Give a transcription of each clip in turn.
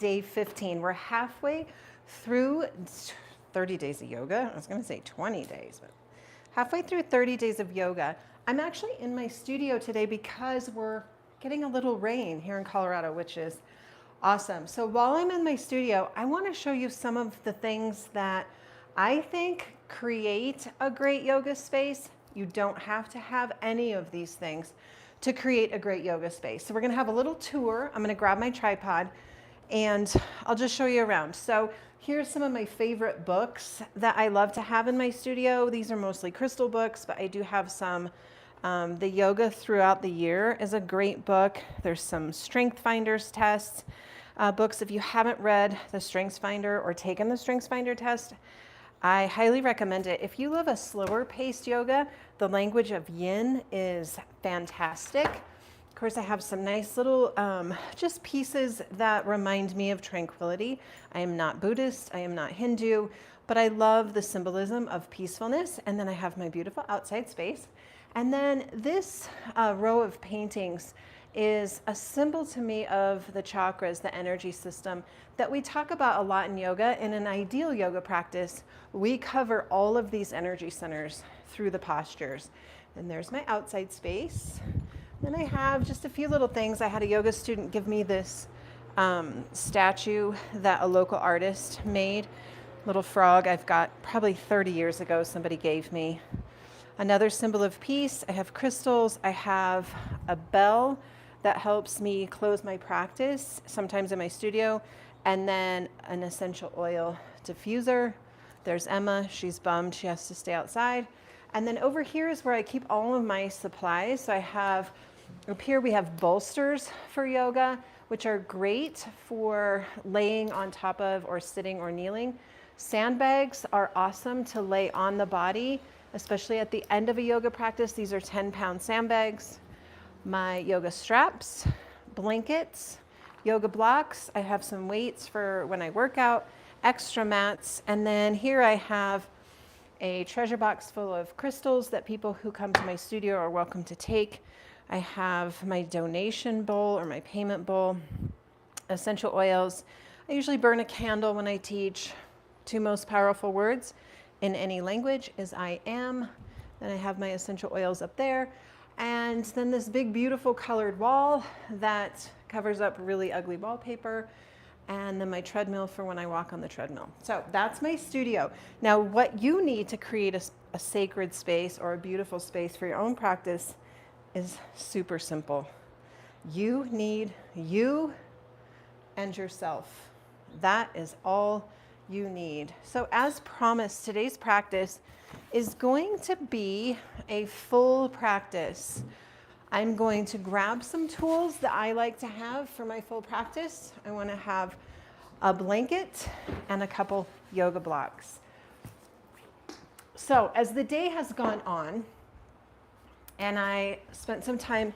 day 15. We're halfway through 30 days of yoga. I was going to say 20 days, but halfway through 30 days of yoga. I'm actually in my studio today because we're getting a little rain here in Colorado, which is awesome. So while I'm in my studio, I want to show you some of the things that I think create a great yoga space. You don't have to have any of these things to create a great yoga space. So we're going to have a little tour. I'm going to grab my tripod and I'll just show you around. So here's some of my favorite books that I love to have in my studio. These are mostly crystal books, but I do have some. The Yoga Throughout the Year is a great book. There's some Strength Finders tests books. If you haven't read the Strengths Finder or taken the Strengths Finder test, I highly recommend it. If you love a slower paced yoga, the language of yin is fantastic. Of course, I have some nice little just pieces that remind me of tranquility. I am not Buddhist, I am not Hindu, but I love the symbolism of peacefulness. And then I have my beautiful outside space. And then this row of paintings is a symbol to me of the chakras, the energy system that we talk about a lot in yoga. In an ideal yoga practice, we cover all of these energy centers through the postures. And there's my outside space. Then I have just a few little things. I had a yoga student give me this statue that a local artist made, little frog I've got probably 30 years ago somebody gave me. Another symbol of peace. I have crystals. I have a bell that helps me close my practice, sometimes in my studio, and then an essential oil diffuser. There's Emma. She's bummed. She has to stay outside. And then over here is where I keep all of my supplies. So I have, up here we have bolsters for yoga, which are great for laying on top of or sitting or kneeling. Sandbags are awesome to lay on the body, especially at the end of a yoga practice. These are 10-pound sandbags. My yoga straps, blankets, yoga blocks. I have some weights for when I work out, extra mats. And then here I have a treasure box full of crystals that people who come to my studio are welcome to take. I have my donation bowl or my payment bowl, essential oils. I usually burn a candle when I teach. 2 most powerful words in any language is I am. Then I have my essential oils up there. And then this big, beautiful colored wall that covers up really ugly wallpaper. And then my treadmill for when I walk on the treadmill. So that's my studio. Now, what you need to create a sacred space or a beautiful space for your own practice is super simple. You need you and yourself. That is all you need. So as promised, today's practice is going to be a full practice. I'm going to grab some tools that I like to have for my full practice. I want to have a blanket and a couple yoga blocks. So as the day has gone on, and I spent some time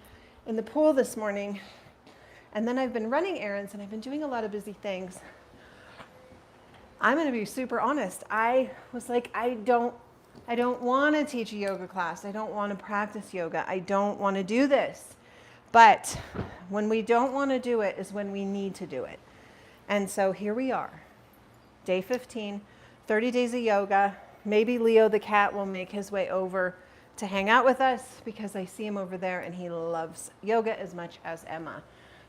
in the pool this morning, and then I've been running errands and I've been doing a lot of busy things, I'm going to be super honest. I was like, I don't want to teach a yoga class. I don't want to practice yoga. I don't want to do this. But when we don't want to do it is when we need to do it. And so here we are, day 15, 30 days of yoga. Maybe Leo the cat will make his way over to hang out with us because I see him over there and he loves yoga as much as Emma.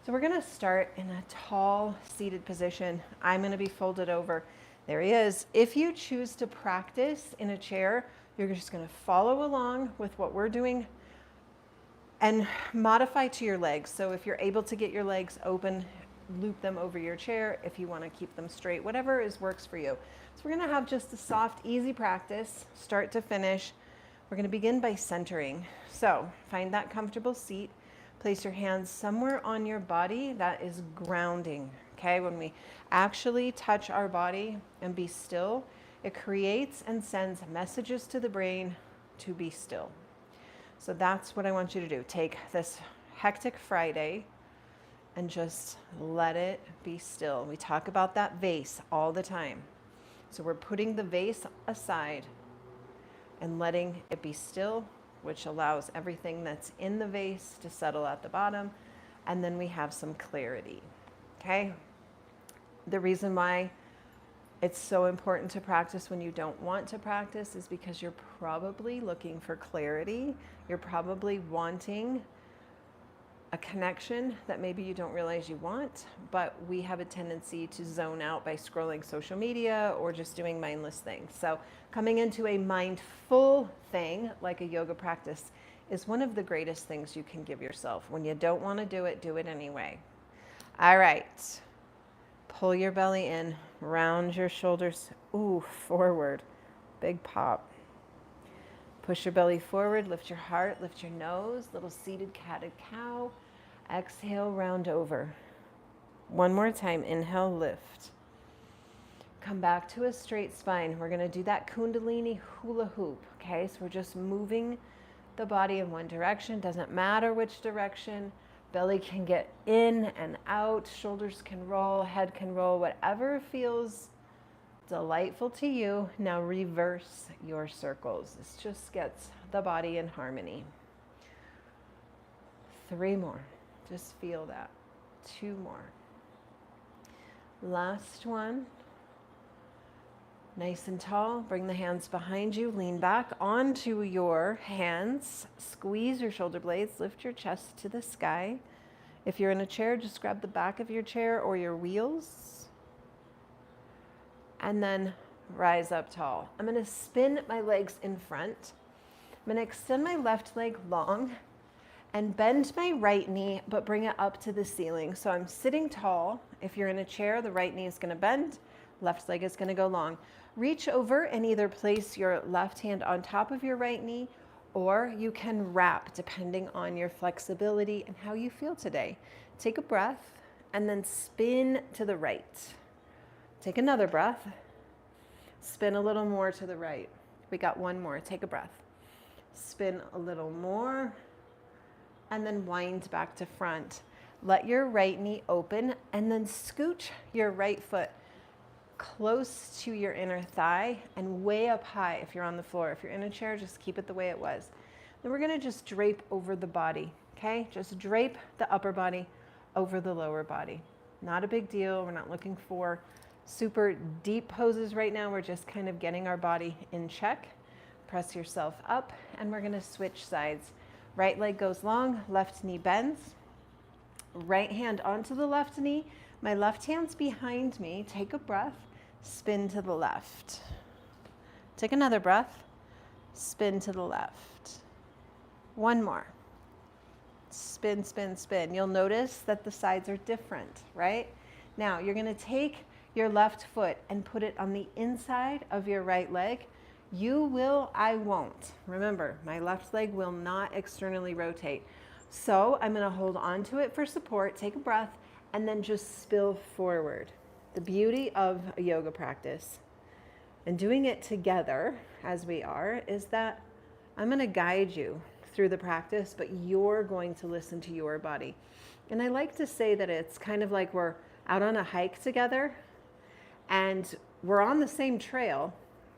So we're going to start in a tall seated position. I'm going to be folded over. There he is. If you choose to practice in a chair, you're just going to follow along with what we're doing and modify to your legs. So if you're able to get your legs open, loop them over your chair. If you want to keep them straight, whatever works for you. So we're going to have just a soft, easy practice, start to finish. We're going to begin by centering. So find that comfortable seat. Place your hands somewhere on your body. That is grounding. Okay, when we actually touch our body and be still, it creates and sends messages to the brain to be still. So that's what I want you to do. Take this hectic Friday and just let it be still. We talk about that vase all the time. So we're putting the vase aside and letting it be still, which allows everything that's in the vase to settle at the bottom. And then we have some clarity. Okay? The reason why it's so important to practice when you don't want to practice is because you're probably looking for clarity. You're probably wanting a connection that maybe you don't realize you want, but we have a tendency to zone out by scrolling social media or just doing mindless things. So coming into a mindful thing like a yoga practice is one of the greatest things you can give yourself. When you don't want to do it anyway. All right. Pull your belly in, round your shoulders, ooh, forward, big pop. Push your belly forward, lift your heart, lift your nose, little seated cat-cow. Exhale, round over. One more time, inhale, lift. Come back to a straight spine. We're gonna do that Kundalini hula hoop, okay? So we're just moving the body in one direction, doesn't matter which direction. Belly can get in and out, shoulders can roll, head can roll, whatever feels delightful to you. Now reverse your circles. This just gets the body in harmony. 3 more. Just feel that. 2 more. Last one. Nice and tall. Bring the hands behind you. Lean back onto your hands. Squeeze your shoulder blades. Lift your chest to the sky. If you're in a chair, just grab the back of your chair or your wheels. And then rise up tall. I'm going to spin my legs in front. I'm going to extend my left leg long and bend my right knee, but bring it up to the ceiling. So I'm sitting tall. If you're in a chair, the right knee is going to bend. Left leg is going to go long. Reach over and either place your left hand on top of your right knee, or you can wrap depending on your flexibility and how you feel today. Take a breath and then spin to the right. Take another breath. Spin a little more to the right. We got 1 more. Take a breath. Spin a little more and then wind back to front. Let your right knee open and then scooch your right foot close to your inner thigh and way up high if you're on the floor. If you're in a chair, just keep it the way it was. Then we're gonna just drape over the body, okay? Just drape the upper body over the lower body. Not a big deal. We're not looking for super deep poses right now. We're just kind of getting our body in check. Press yourself up and we're gonna switch sides. Right leg goes long, left knee bends. Right hand onto the left knee. My left hand's behind me. Take a breath, spin to the left. Take another breath, spin to the left. 1 more. Spin, spin, spin. You'll notice that the sides are different, right? Now you're going to take your left foot and put it on the inside of your right leg. You will, I won't. Remember, my left leg will not externally rotate. So I'm going to hold on to it for support, take a breath, and then just spill forward. The beauty of a yoga practice and doing it together as we are is that I'm going to guide you through the practice, but you're going to listen to your body. And I like to say that it's kind of like we're out on a hike together and we're on the same trail,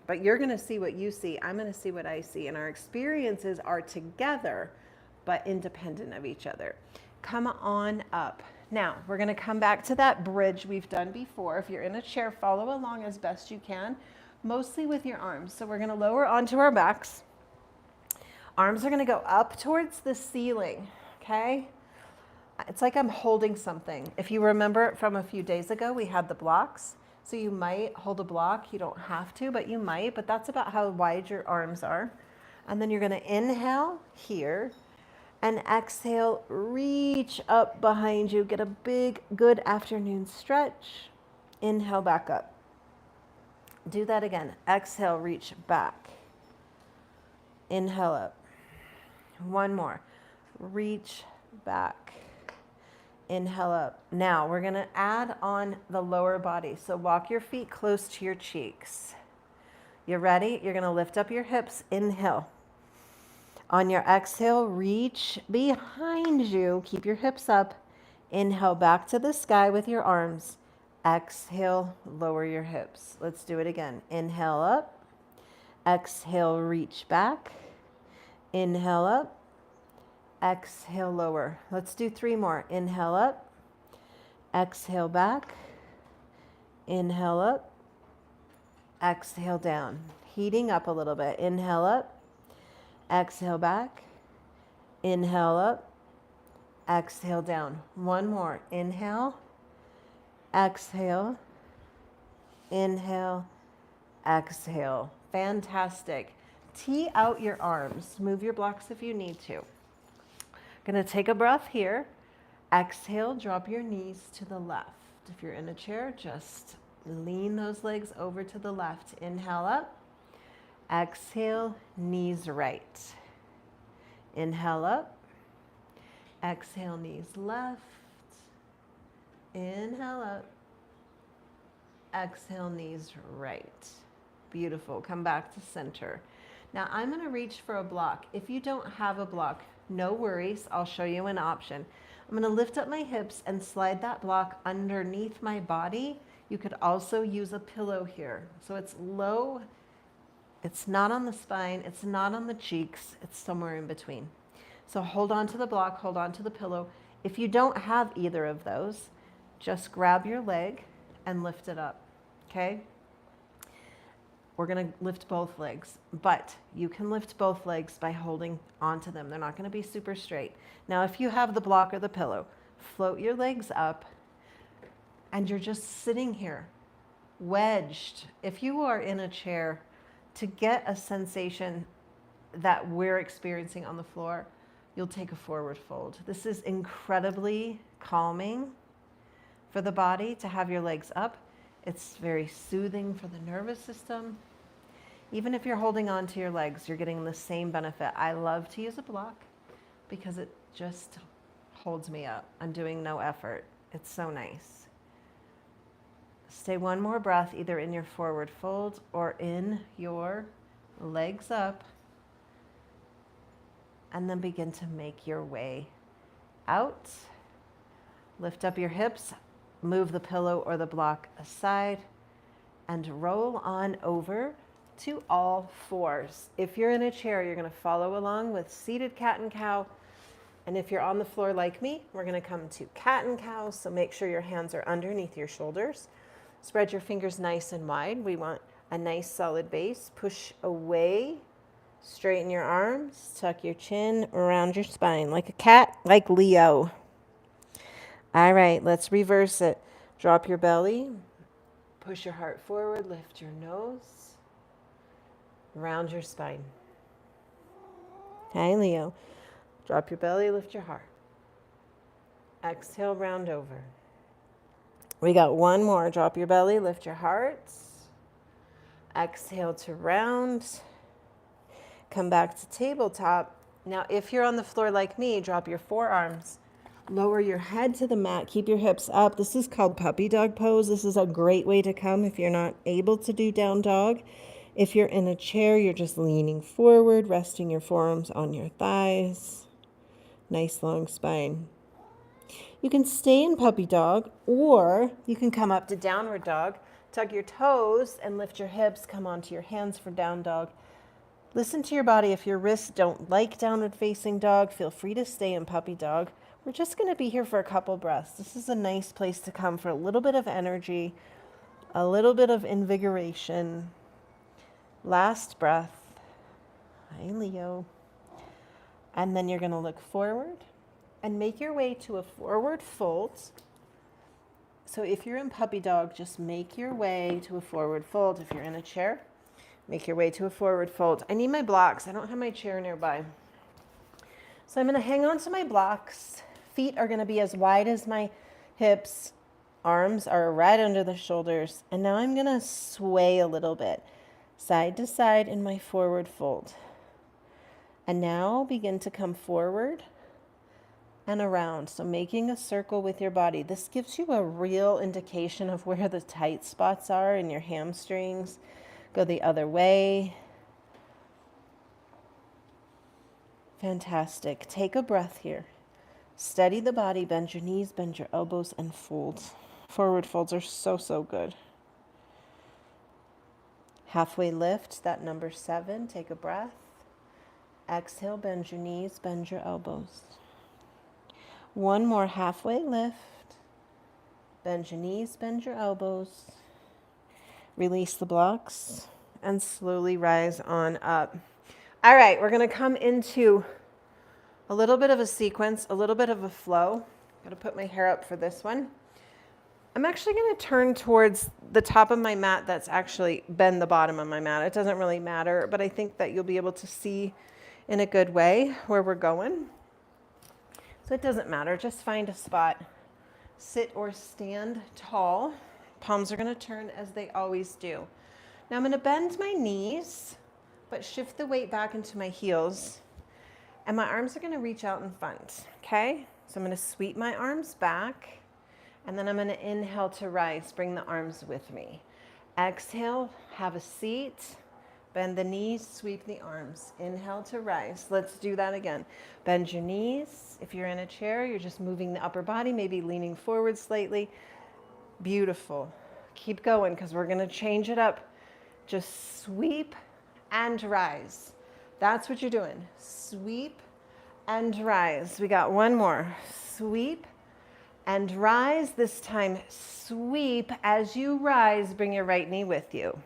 but you're going to see what you see. I'm going to see what I see. And our experiences are together, but independent of each other. Come on up. Now, we're going to come back to that bridge we've done before. If you're in a chair, follow along as best you can, mostly with your arms. So we're going to lower onto our backs. Arms are going to go up towards the ceiling, okay? It's like I'm holding something. If you remember from a few days ago, we had the blocks. So you might hold a block. You don't have to, but you might. But that's about how wide your arms are. And then you're going to inhale here. And exhale, reach up behind you. Get a big, good afternoon stretch. Inhale back up. Do that again. Exhale, reach back. Inhale up. 1 more. Reach back. Inhale up. Now we're going to add on the lower body. So walk your feet close to your cheeks. You ready? You're going to lift up your hips. Inhale. On your exhale, reach behind you. Keep your hips up. Inhale back to the sky with your arms. Exhale, lower your hips. Let's do it again. Inhale up. Exhale, reach back. Inhale up. Exhale, lower. Let's do 3 more. Inhale up. Exhale back. Inhale up, exhale down. Heating up a little bit. Inhale up, exhale back. Inhale up, exhale down. One more. Inhale, exhale, inhale, exhale. Fantastic. Tee out your arms. Move your blocks if you need to. Gonna take a breath here. Exhale, drop your knees to the left. If you're in a chair, just lean those legs over to the left. Inhale up. Exhale, knees right. Inhale up. Exhale, knees left. Inhale up. Exhale, knees right. Beautiful. Come back to center. Now I'm going to reach for a block. If you don't have a block, no worries. I'll show you an option. I'm going to lift up my hips and slide that block underneath my body. You could also use a pillow here. So it's low. It's not on the spine. It's not on the cheeks. It's somewhere in between. So hold on to the block. Hold on to the pillow. If you don't have either of those, just grab your leg and lift it up. Okay? We're going to lift both legs, but you can lift both legs by holding onto them. They're not going to be super straight. Now, if you have the block or the pillow, float your legs up and you're just sitting here, wedged. If you are in a chair, to get a sensation that we're experiencing on the floor, you'll take a forward fold. This is incredibly calming for the body to have your legs up. It's very soothing for the nervous system. Even if you're holding on to your legs, you're getting the same benefit. I love to use a block because it just holds me up. I'm doing no effort. It's so nice. Stay one more breath, either in your forward fold or in your legs up. And then begin to make your way out. Lift up your hips. Move the pillow or the block aside and roll on over to all fours. If you're in a chair, you're going to follow along with seated cat and cow. And if you're on the floor like me, we're going to come to cat and cow. So make sure your hands are underneath your shoulders. Spread your fingers nice and wide. We want a nice solid base. Push away. Straighten your arms. Tuck your chin around your spine like a cat, like Leo. All right, let's reverse it. Drop your belly, push your heart forward, lift your nose, round your spine. Hi, Leo. Drop your belly, lift your heart. Exhale, round over. We got one more. Drop your belly, lift your heart. Exhale to round. Come back to tabletop. Now, if you're on the floor like me, drop your forearms. Lower your head to the mat. Keep your hips up. This is called puppy dog pose. This is a great way to come if you're not able to do down dog. If you're in a chair, you're just leaning forward, resting your forearms on your thighs. Nice long spine. You can stay in puppy dog, or you can come up to downward dog. Tuck your toes and lift your hips. Come onto your hands for down dog. Listen to your body. If your wrists don't like downward facing dog, feel free to stay in puppy dog. We're just going to be here for a couple breaths. This is a nice place to come for a little bit of energy, a little bit of invigoration. Last breath. Hi, Leo. And then you're going to look forward and make your way to a forward fold. So if you're in puppy dog, just make your way to a forward fold. If you're in a chair, make your way to a forward fold. I need my blocks. I don't have my chair nearby. So I'm going to hang on to my blocks. Feet are going to be as wide as my hips. Arms are right under the shoulders. And now I'm going to sway a little bit, side to side in my forward fold. And now begin to come forward and around. So making a circle with your body. This gives you a real indication of where the tight spots are in your hamstrings. Go the other way. Fantastic. Take a breath here. Steady the body, bend your knees, bend your elbows, and fold. Forward folds are so good. Halfway lift, that number 7. Take a breath. Exhale, bend your knees, bend your elbows. One more halfway lift. Bend your knees, bend your elbows. Release the blocks and slowly rise on up. All right, we're going to come into a little bit of a sequence, a little bit of a flow. Got to put my hair up for this one. I'm actually going to turn towards the top of my mat that's actually been the bottom of my mat. It doesn't really matter, but I think that you'll be able to see in a good way where we're going. So it doesn't matter, just find a spot. Sit or stand tall. Palms are going to turn as they always do. Now I'm going to bend my knees, but shift the weight back into my heels. And my arms are going to reach out in front, okay? So I'm going to sweep my arms back, and then I'm going to inhale to rise. Bring the arms with me. Exhale, have a seat. Bend the knees, sweep the arms. Inhale to rise. Let's do that again. Bend your knees. If you're in a chair, you're just moving the upper body, maybe leaning forward slightly. Beautiful. Keep going because we're going to change it up. Just sweep and rise. That's what you're doing. Sweep and rise. We got one more. Sweep and rise. This time, sweep. As you rise, bring your right knee with you.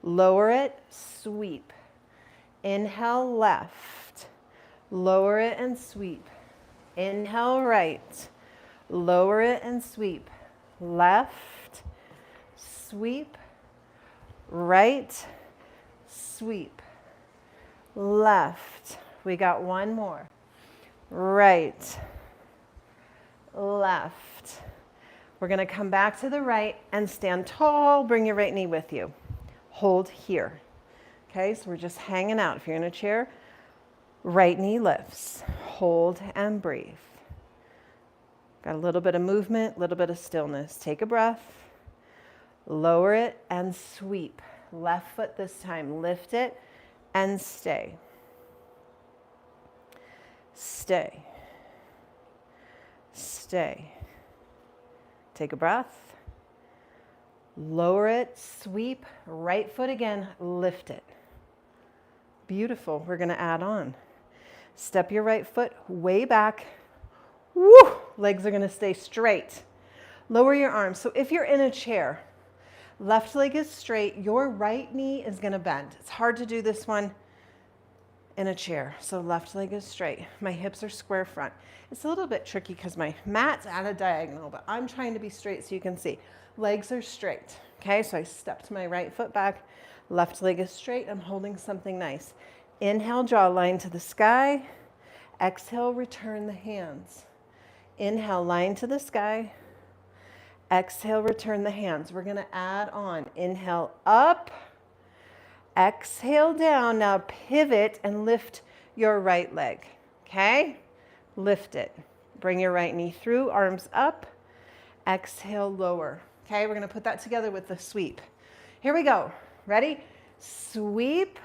Lower it, sweep. Inhale, left. Lower it and sweep. Inhale, right. Lower it and sweep. Left, sweep. Right, sweep. Left. We got one more. Right, left. We're going to come back to the right and stand tall. Bring your right knee with you. Hold here. Okay, so we're just hanging out. If you're in a chair, right knee lifts. Hold and breathe. Got a little bit of movement, a little bit of stillness. Take a breath. Lower it and sweep. Left foot this time. Lift it and stay. Stay. Stay. Take a breath. Lower it, sweep, right foot again, lift it. Beautiful. We're going to add on. Step your right foot way back. Woo! Legs are going to stay straight. Lower your arms. So if you're in a chair, left leg is straight, your right knee is going to bend. It's hard to do this one in a chair. So left leg is straight. My hips are square front. It's a little bit tricky because my mat's at a diagonal, but I'm trying to be straight so you can see. Legs are straight. Okay, so I stepped my right foot back. Left leg is straight. I'm holding something nice. Inhale, draw a line to the sky. Exhale, return the hands. Inhale, line to the sky. Exhale, return the hands. We're going to add on. Inhale, up. Exhale, down. Now pivot and lift your right leg. Okay? Lift it. Bring your right knee through, arms up. Exhale, lower. Okay, we're going to put that together with the sweep. Here we go. Ready? Sweep.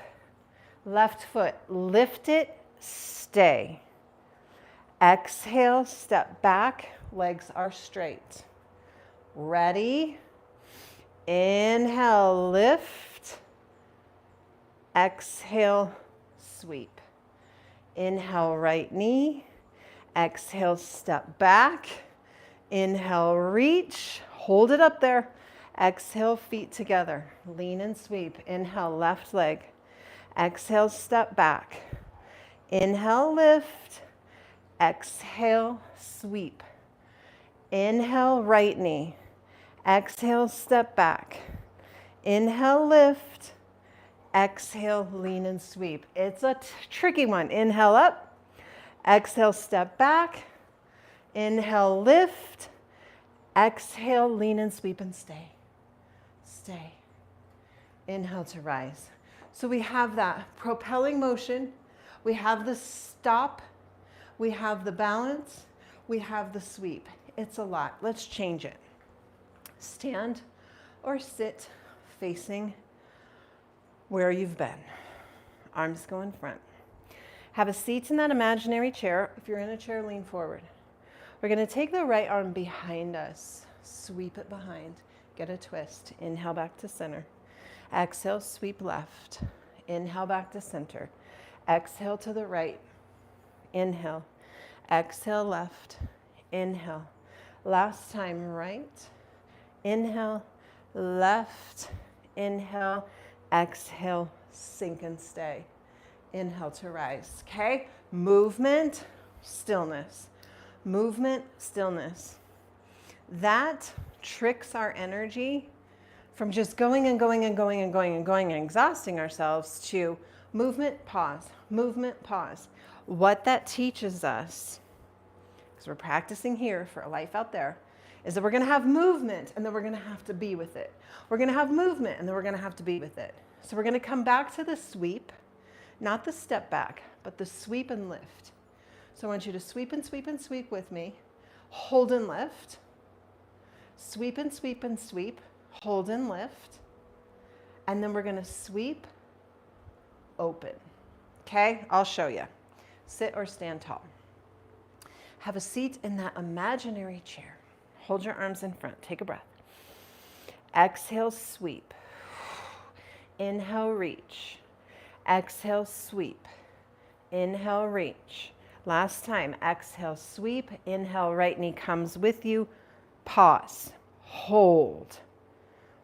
Left foot. Lift it. Stay. Exhale, step back. Legs are straight. Ready? Inhale, lift. Exhale, sweep. Inhale, right knee. Exhale, step back. Inhale, reach. Hold it up there. Exhale, feet together. Lean and sweep. Inhale, left leg. Exhale, step back. Inhale, lift. Exhale, sweep. Inhale, right knee. Exhale, step back. Inhale, lift. Exhale, lean and sweep. It's a tricky one. Inhale up. Exhale, step back. Inhale, lift. Exhale, lean and sweep and stay. Stay. Inhale to rise. So we have that propelling motion. We have the stop. We have the balance. We have the sweep. It's a lot. Let's change it. Stand or sit facing where you've been. Arms go in front. Have a seat in that imaginary chair. If you're in a chair, lean forward. We're going to take the right arm behind us. Sweep it behind. Get a twist. Inhale back to center. Exhale, sweep left. Inhale back to center. Exhale to the right. Inhale. Exhale left. Inhale. Last time, right. Inhale, left. inhale, exhale, sink and stay. Inhale to rise, okay? Movement, stillness. Movement, stillness. That tricks our energy from just going and going and going and going and going and exhausting ourselves to movement, pause, movement, pause. What that teaches us, because we're practicing here for a life out there, is that we're going to have movement and then we're going to have to be with it. We're going to have movement and then we're going to have to be with it. So we're going to come back to the sweep, not the step back, but the sweep and lift. So I want you to sweep and sweep and sweep with me. Hold and lift. Sweep and sweep and sweep. Hold and lift. And then we're going to sweep, open. Okay? I'll show you. Sit or stand tall. Have a seat in that imaginary chair. Hold your arms in front. Take a breath. Exhale, sweep. Inhale, reach. Exhale, sweep. Inhale, reach. Last time. Exhale, sweep. Inhale, right knee comes with you. Pause. Hold.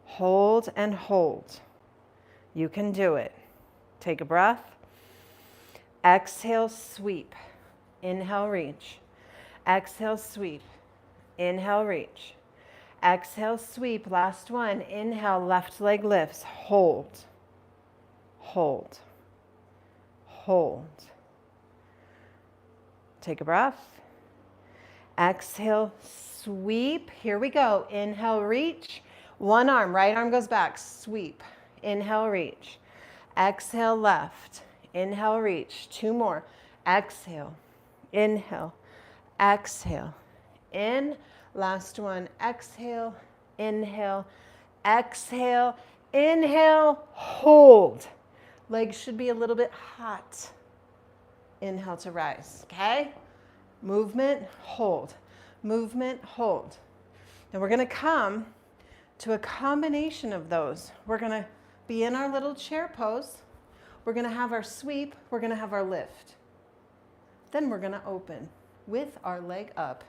Hold and hold. You can do it. Take a breath. Exhale, sweep. Inhale, reach. Exhale, sweep. Inhale, reach. Exhale, sweep. Last one. Inhale, left leg lifts. Hold. Hold. Hold. Take a breath. Exhale, sweep. Here we go. Inhale, reach. One arm, right arm goes back. Sweep. Inhale, reach. Exhale, left. Inhale, reach. Two more. Exhale. Inhale. Exhale. In. Last one. Exhale. Inhale. Exhale. Inhale. Hold. Legs should be a little bit hot. Inhale to rise. Okay? Movement, hold. Movement, hold. Now we're going to come to a combination of those. We're going to be in our little chair pose. We're going to have our sweep. We're going to have our lift. Then we're going to open with our leg up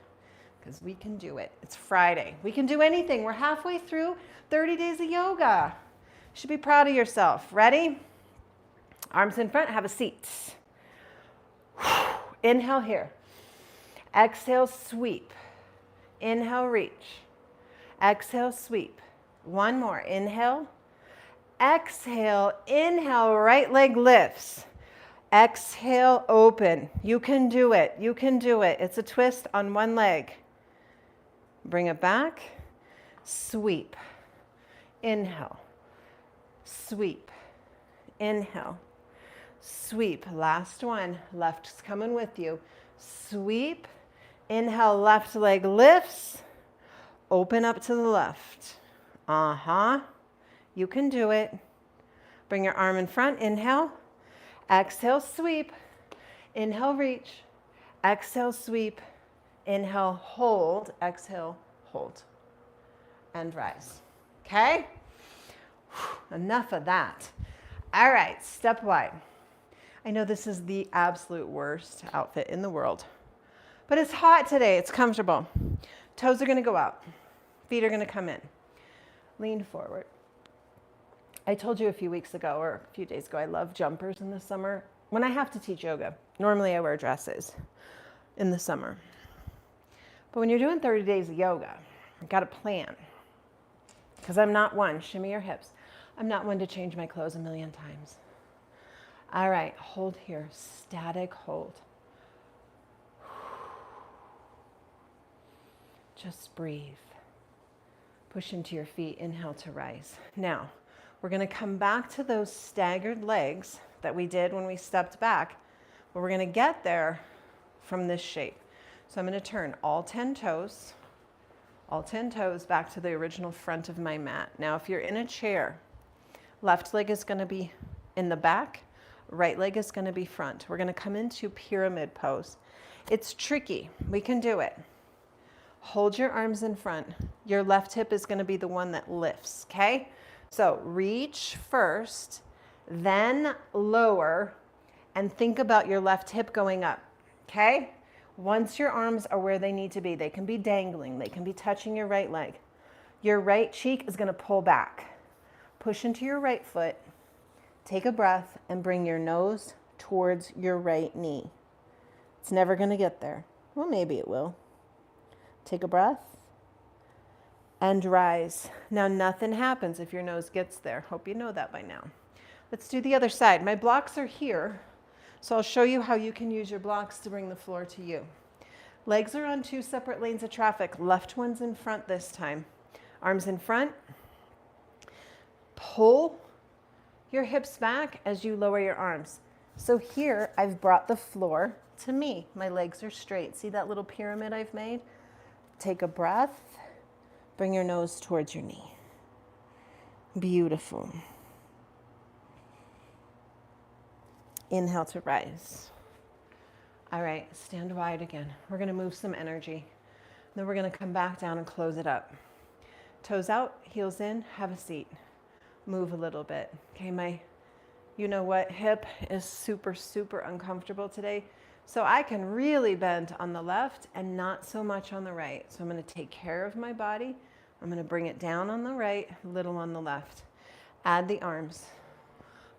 because we can do it. It's Friday. We can do anything. We're halfway through 30 days of yoga. You should be proud of yourself. Ready? Arms in front. Have a seat. Inhale here. Exhale, sweep. Inhale, reach. Exhale, sweep. One more. Inhale. Exhale. Inhale, right leg lifts. Exhale, open. You can do it. You can do it. It's a twist on one leg. Bring it back. Sweep. Inhale. Sweep. Inhale. Sweep. Last one. Left's coming with you. Sweep. Inhale, left leg lifts. Open up to the left. You can do it. Bring your arm in front. Inhale. Exhale, sweep. Inhale, reach. Exhale, sweep. Inhale, hold. Exhale, hold. And rise. Okay? Enough of that. All right, step wide. I know this is the absolute worst outfit in the world, but it's hot today. It's comfortable. Toes are going to go out. Feet are going to come in. Lean forward. I told you a few weeks ago or a few days ago, I love jumpers in the summer. When I have to teach yoga, normally I wear dresses in the summer. But when you're doing 30 days of yoga, you've got a plan. Because I'm not one, shimmy your hips. I'm not one to change my clothes a million times. All right, hold here, static hold. Just breathe. Push into your feet, inhale to rise. Now, we're going to come back to those staggered legs that we did when we stepped back, but we're going to get there from this shape. So I'm going to turn all 10 toes back to the original front of my mat. Now, if you're in a chair, left leg is going to be in the back, right leg is going to be front. We're going to come into pyramid pose. It's tricky. We can do it. Hold your arms in front. Your left hip is going to be the one that lifts, okay? So reach first, then lower, and think about your left hip going up, okay? Once your arms are where they need to be, they can be dangling, they can be touching your right leg. Your right cheek is going to pull back. Push into your right foot. Take a breath and bring your nose towards your right knee. It's never going to get there. Well, maybe it will. Take a breath and rise. Now, nothing happens if your nose gets there. Hope you know that by now. Let's do the other side. My blocks are here, so I'll show you how you can use your blocks to bring the floor to you. Legs are on 2 separate lanes of traffic. Left one's in front this time. Arms in front. Pull your hips back as you lower your arms. So here I've brought the floor to me. My legs are straight. See that little pyramid I've made? Take a breath. Bring your nose towards your knee. Beautiful. Inhale to rise. All right, stand wide again. We're going to move some energy. Then we're going to come back down and close it up. Toes out, heels in, have a seat. Move a little bit. Okay, my, you know what, hip is super, super uncomfortable today. So I can really bend on the left and not so much on the right. So I'm going to take care of my body. I'm going to bring it down on the right, little on the left. Add the arms.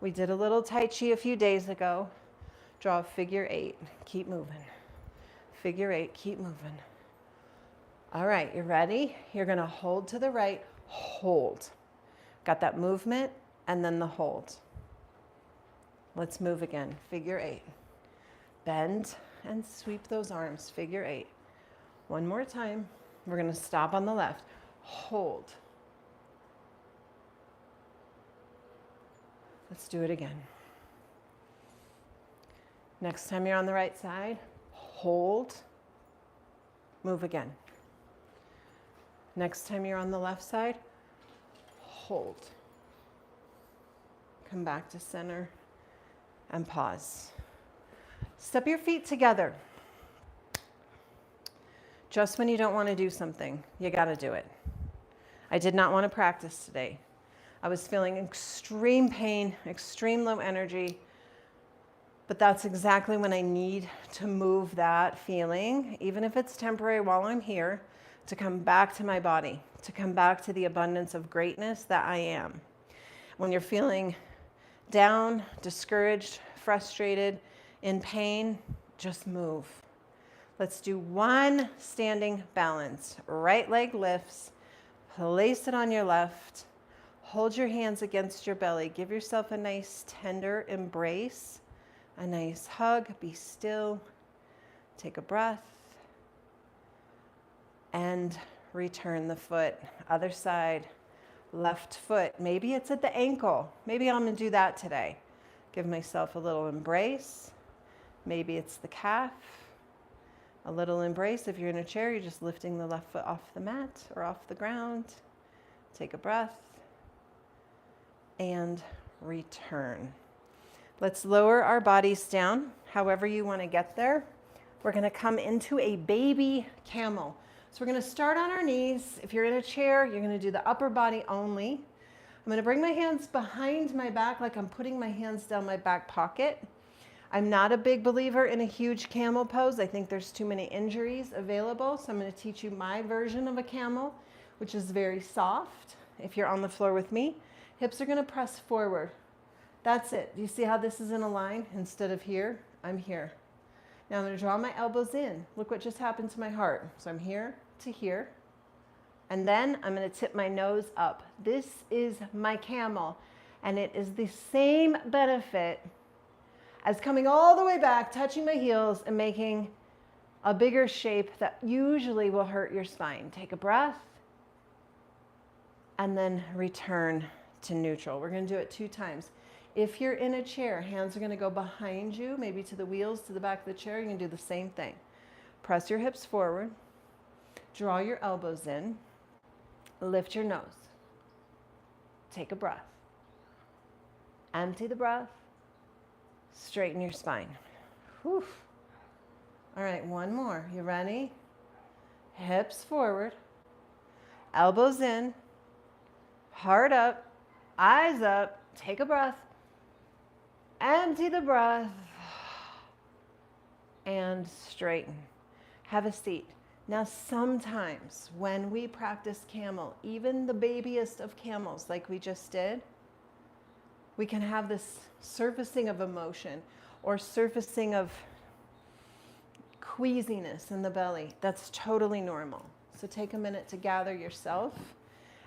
We did a little Tai Chi a few days ago. Draw a figure 8. Keep moving. Figure 8, keep moving. All right, you're ready? You're going to hold to the right, hold. Got that movement and then the hold. Let's move again. Figure 8. Bend and sweep those arms. Figure 8. One more time. We're going to stop on the left. Hold. Let's do it again. Next time you're on the right side, hold. Move again. Next time you're on the left side, hold. Come back to center and pause. Step your feet together. Just when you don't want to do something, you got to do it. I did not want to practice today. I was feeling extreme pain, extreme low energy, but that's exactly when I need to move that feeling, even if it's temporary while I'm here, to come back to my body, to come back to the abundance of greatness that I am. When you're feeling down, discouraged, frustrated, in pain, just move. Let's do one standing balance. Right leg lifts, place it on your left, hold your hands against your belly, give yourself a nice tender embrace, a nice hug, be still, take a breath, and return the foot. Other side, left foot. Maybe it's at the ankle. Maybe I'm going to do that today. Give myself a little embrace. Maybe it's the calf. A little embrace. If you're in a chair, you're just lifting the left foot off the mat or off the ground. Take a breath and return. Let's lower our bodies down, however you want to get there. We're going to come into a baby camel. So we're going to start on our knees. If you're in a chair, you're going to do the upper body only. I'm going to bring my hands behind my back like I'm putting my hands down my back pocket. I'm not a big believer in a huge camel pose. I think there's too many injuries available. So I'm going to teach you my version of a camel, which is very soft. If you're on the floor with me, hips are going to press forward. That's it. Do you see how this is in a line? Instead of here, I'm here. Now I'm going to draw my elbows in. Look what just happened to my heart. So I'm here to here. And then I'm going to tip my nose up. This is my camel. And it is the same benefit as coming all the way back, touching my heels, and making a bigger shape that usually will hurt your spine. Take a breath. And then return to neutral. We're going to do it 2 times. If you're in a chair, hands are going to go behind you, maybe to the wheels, to the back of the chair. You can do the same thing. Press your hips forward. Draw your elbows in. Lift your nose. Take a breath. Empty the breath. Straighten your spine. Whew. All right, one more. You ready? Hips forward. Elbows in. Heart up. Eyes up. Take a breath. Empty the breath. And straighten. Have a seat. Now, sometimes when we practice camel, even the babyest of camels, like we just did, we can have this surfacing of emotion or surfacing of queasiness in the belly. That's totally normal. So take a minute to gather yourself,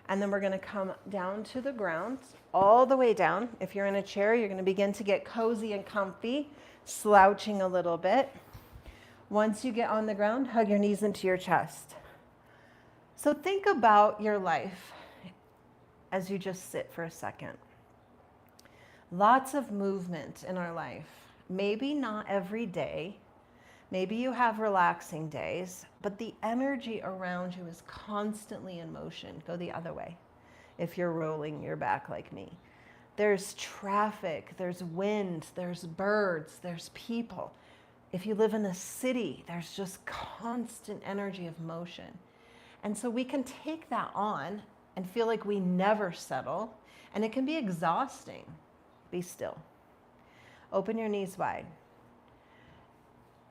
and then we're going to come down to the ground, all the way down. If you're in a chair, you're going to begin to get cozy and comfy, slouching a little bit. Once you get on the ground, hug your knees into your chest. So think about your life as you just sit for a second. Lots of movement in our life. Maybe not every day. Maybe you have relaxing days, but the energy around you is constantly in motion. Go the other way if you're rolling your back like me. There's traffic, there's wind, there's birds, there's people. If you live in a city, there's just constant energy of motion. And so we can take that on and feel like we never settle, and it can be exhausting. Be still. Open your knees wide.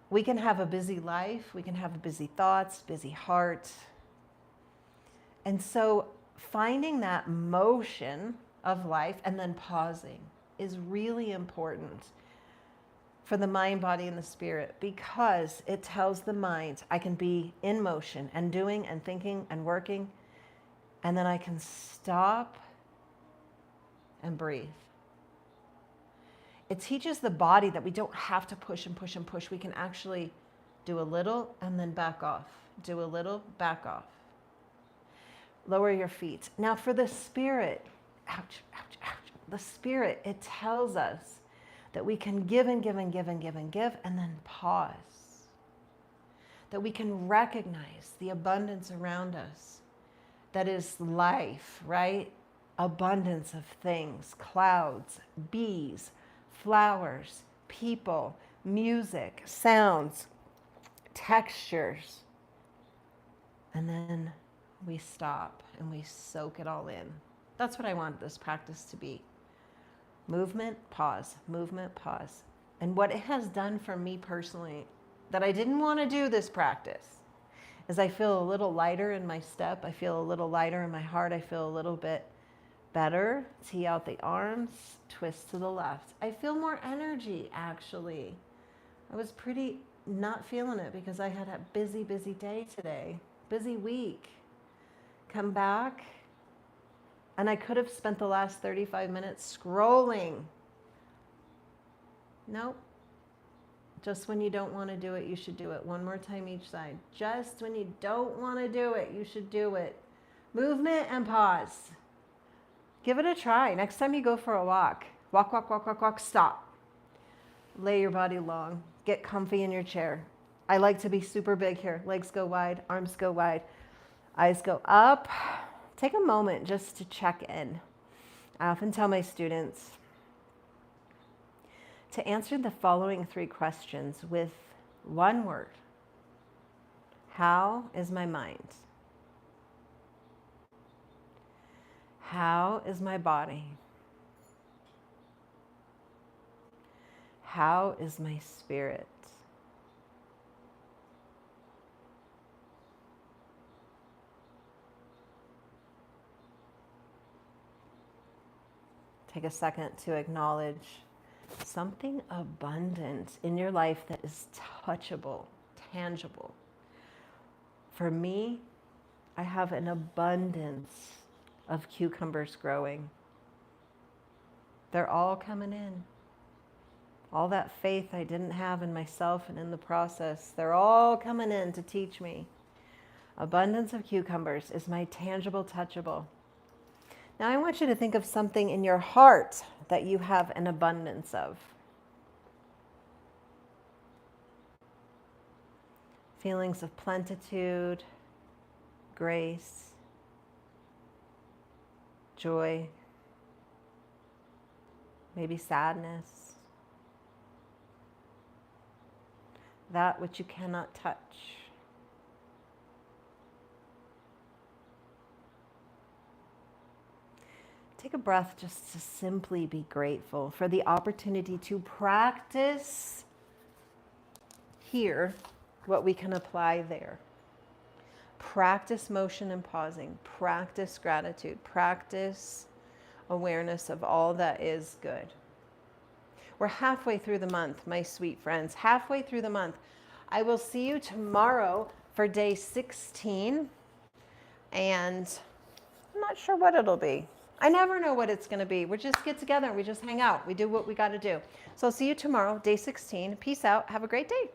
We can have a busy life, we can have busy thoughts, busy heart. And so finding that motion of life and then pausing is really important for the mind, body, and the spirit, because it tells the mind I can be in motion and doing and thinking and working, and then I can stop and breathe. It teaches the body that we don't have to push and push and push. We can actually do a little and then back off. Do a little, back off. Lower your feet. Now for the spirit, ouch, ouch, ouch. The spirit, it tells us that we can give and give and give and give and give, and then pause. That we can recognize the abundance around us. That is life, right? Abundance of things, clouds, bees, flowers, people, music, sounds, textures. And then we stop and we soak it all in. That's what I want this practice to be. Movement, pause, movement, pause. And what it has done for me personally, that I didn't want to do this practice, is I feel a little lighter in my step. I feel a little lighter in my heart. I feel a little bit better. Tee out the arms, twist to the left. I feel more energy, actually. I was pretty not feeling it because I had a busy, busy day today, busy week. Come back. And I could have spent the last 35 minutes scrolling. Nope. Just when you don't want to do it, you should do it. One more time each side. Just when you don't want to do it, you should do it. Movement and pause. Give it a try. Next time you go for a walk, walk, walk, walk, walk, walk, stop. Lay your body long. Get comfy in your chair. I like to be super big here. Legs go wide, arms go wide, eyes go up. Take a moment just to check in. I often tell my students to answer the following 3 questions with one word. How is my mind? How is my body? How is my spirit? Take a second to acknowledge something abundant in your life that is touchable, tangible. For me, I have an abundance of cucumbers growing. They're all coming in. All that faith I didn't have in myself and in the process, they're all coming in to teach me. Abundance of cucumbers is my tangible, touchable. Now I want you to think of something in your heart that you have an abundance of. Feelings of plenitude, grace, joy, maybe sadness. That which you cannot touch. Take a breath just to simply be grateful for the opportunity to practice here what we can apply there. Practice motion and pausing. Practice gratitude. Practice awareness of all that is good. We're halfway through the month, my sweet friends. Halfway through the month. I will see you tomorrow for day 16. And I'm not sure what it'll be. I never know what it's going to be. We just get together and we just hang out. We do what we got to do. So I'll see you tomorrow, day 16. Peace out. Have a great day.